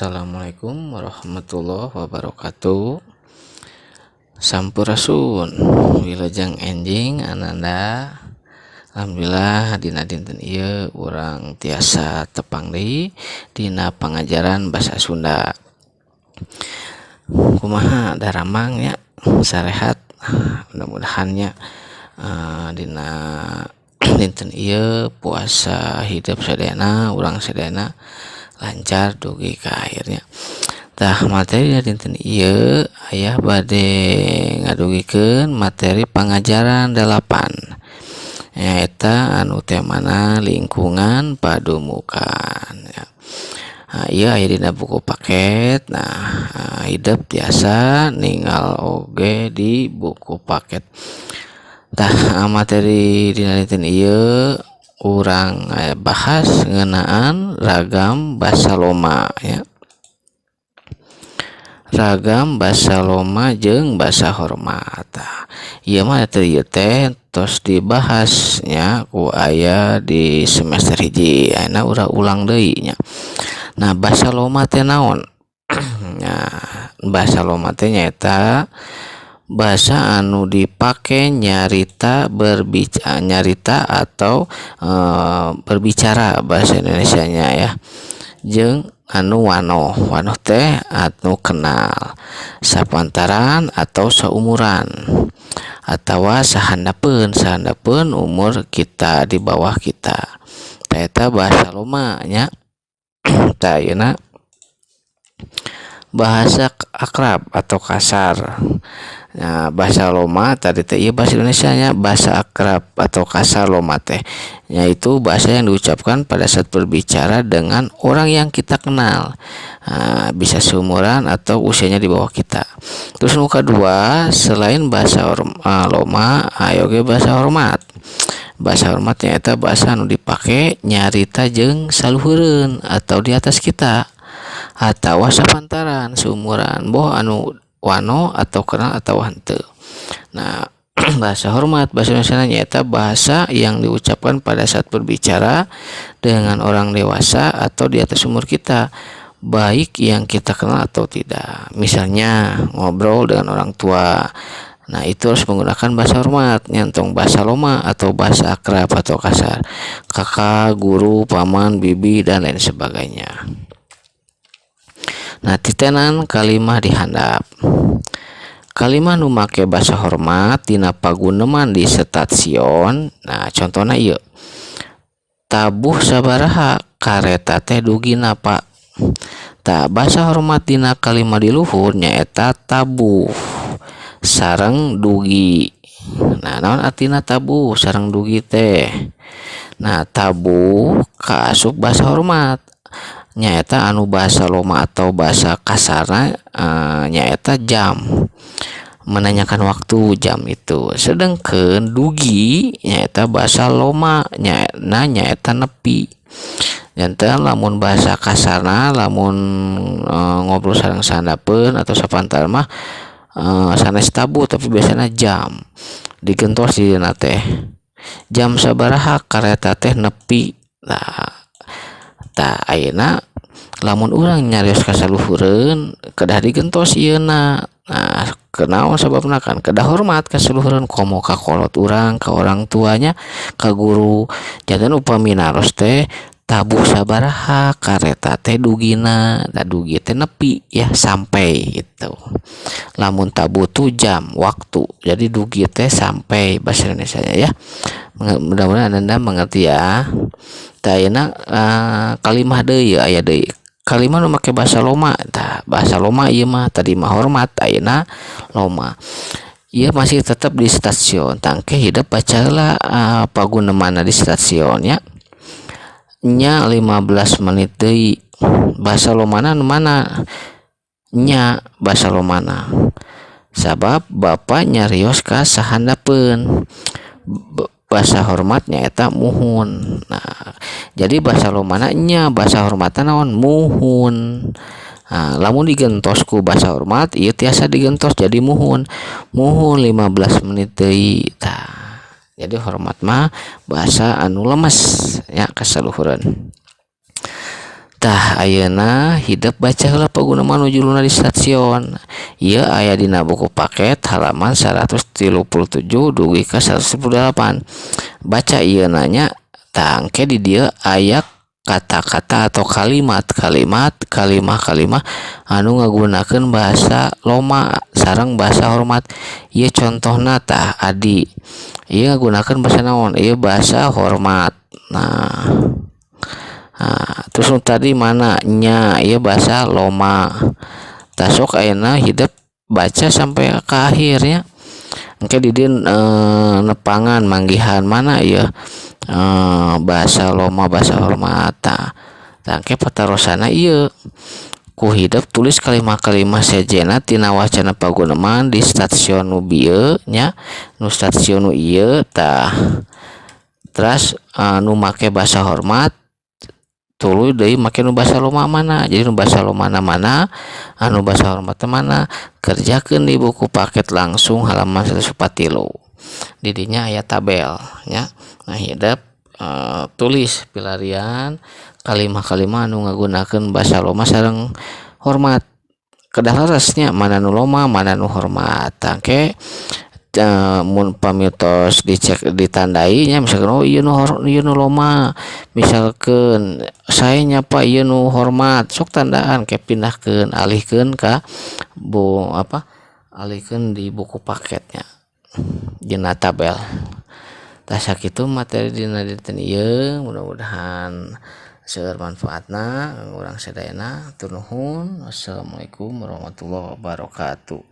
Assalamualaikum warahmatullahi wabarakatuh. Sampurasun wilujeng enjing ananda. Alhamdulillah dina dinten ieu urang tiasa tepang deui dina pangajaran basa Sunda. Kumaha daramang nya sarehat, mudah-mudahan nya dina dinten ieu puasa hidup sadayana urang sadayana lancar dugi ka akhirnya. Tah materi dinten ieu aya bade ngadugikeun materi pangajaran 8 nyaeta anu temana lingkungan padumukan ya. Ieu aya dina buku paket. Hidup biasa ninggal oge di buku paket. Tah materi dina dinten ieu urang bahas ngeunaan ragam basa loma ya. Ragam basa loma jeung basa hormat. Ieu mah teu teh tos dibahas nya ku aya di semester 1 ayeuna urang ulang deui nya. Nah, basa loma teh naon? Basa loma teh nyaeta basa anu dipake nyarita atau berbicara bahasa Indonesianya ya. Jeung anu wanoh teh anu kenal sapantaran atau saumuran atawa sahandapeun umur kita di bawah kita. Eta bahasa loma nya. Tah ayeuna bahasa akrab atau kasar. Nah, bahasa loma tadi teh ieu bahasa Indonesia nya bahasa akrab atau kasar loma teh yaitu bahasa yang diucapkan pada saat berbicara dengan orang yang kita kenal. Bisa seumuran atau usianya di bawah kita. Terus nu kadua selain bahasa loma aya ge bahasa hormat. Bahasa hormat nyaeta bahasa anu dipake nyarita jeung saluhureun atau di atas kita atau sapantaran seumuran boh anu wano atau kenal atau henteu. Nah, bahasa hormat bahasa Indonesia nyaeta bahasa yang diucapkan pada saat berbicara dengan orang dewasa atau di atas umur kita, baik yang kita kenal atau tidak. Misalnya ngobrol dengan orang tua. Nah, itu harus menggunakan bahasa hormat. Nyantong bahasa loma atau bahasa akrab atau kasar. Kakak, guru, paman, bibi, dan lain sebagainya. Nah, titenan kalimah di handap. Kalimah nu make bahasa hormat dina paguneman di stasiun. Nah, contohna ieu. Tabuh sabaraha kareta teh dugina Pak. Tah bahasa hormat dina kalimah di luhur nyaeta tabuh sareng dugi. Nah, naon artina tabuh sareng dugi teh? Nah, tabuh kaasup bahasa hormat nyaeta anu bahasa loma atau bahasa kasarna nyaeta jam, menanyakan waktu jam itu. Sedangkan dugi nyaeta bahasa loma nyaeta nepi. Janten lamun bahasa kasarna lamun ngobrol sareng sahandapeun atau sapantar mah sanes tabuh tapi biasanya jam digentos di dina teh. Jam sabaraha kareta teh nepi. Tah ayeuna lamun urang nyarios ka saluhureun kedah digentos ieuna. Nah, kenaon sababna kan kedah hormat ka saluhureun komo ka kolot urang ka orang tuanya ka guru. Janten upami naros teh tabuh sabaraha kareta teh dugina. Da dugi teh nepi ya sampai gitu. Lamun tabuh tu jam waktu. Jadi dugi teh sampai bahasa Indonesia ya. Mudah-mudahan Anda mengerti ya. Tah ayeuna kalimah deui aya deui. Kalimah nu make bahasa loma. Tah bahasa loma ieu mah tadi mah hormat ayeuna loma. Ieu masih tetap di stasiun. Tangke hidup baca heula pagunemanna di stasiun ya. Nya 15 menit deui. Bahasa lomana nu mana? Nya bahasa lomana. Sabab bapa nyarios ka sahandapeun. Bahasa hormatnya eta muhun. Nah, jadi bahasa lomana nya, bahasa hormatna naon? Muhun. Lamun digentos ku bahasa hormat ieu tiasa digentos jadi muhun. Muhun 15 menit deui. Tah. Jadi hormat mah bahasa anu lemes ya kasaluhureun. Tah ayeuna hidup baca heula paguna menuju luna di stasiun. Ieu aya dina buku paket halaman 137 dugi ka 138. Baca ieu nanya tangke di dieu aya kata-kata atau kalimah anu ngagunakeun bahasa loma sareng bahasa hormat. Ieu contohna tah adi. Ieu ngagunakeun bahasa naon? Ieu bahasa hormat. Nah, terus tadi mana nya iya bahasa loma tasok ayeuna hidup baca sampai ke akhirnya engke didin nepangan manggihan mana ya bahasa loma bahasa hormata tangke patarosana iya ku hidup tulis kalimah-kalimah sejena tina wacana paguneman di stasiun nu bieu nya nu stasiun nu ieu tah terus nu make bahasa hormat tuluy deui make nu basa loma mana jadi nu basa loma mana anu basa hormat mana kerjakeun di buku paket langsung halaman 143 didinya aya tabel nya nah hidup tulis pilarian kalimah-kalimah anu ngagunakeun basa loma sareng hormat kedah larasnya mana nu loma mana nu hormat tangke mun pamitos dicek ditandai nya misalkan oh ieu nu loma misalkan saya nyapa ieu nu hormat sok tandaan ke pindahkeun alihkeun ka alihkeun di buku paketnya dina tabel tah sakitu materi dina dinten ieu mudah-mudahan seueur manfaatna urang sadayana tur nuhun. Wassalamualaikum warahmatullahi wabarakatuh.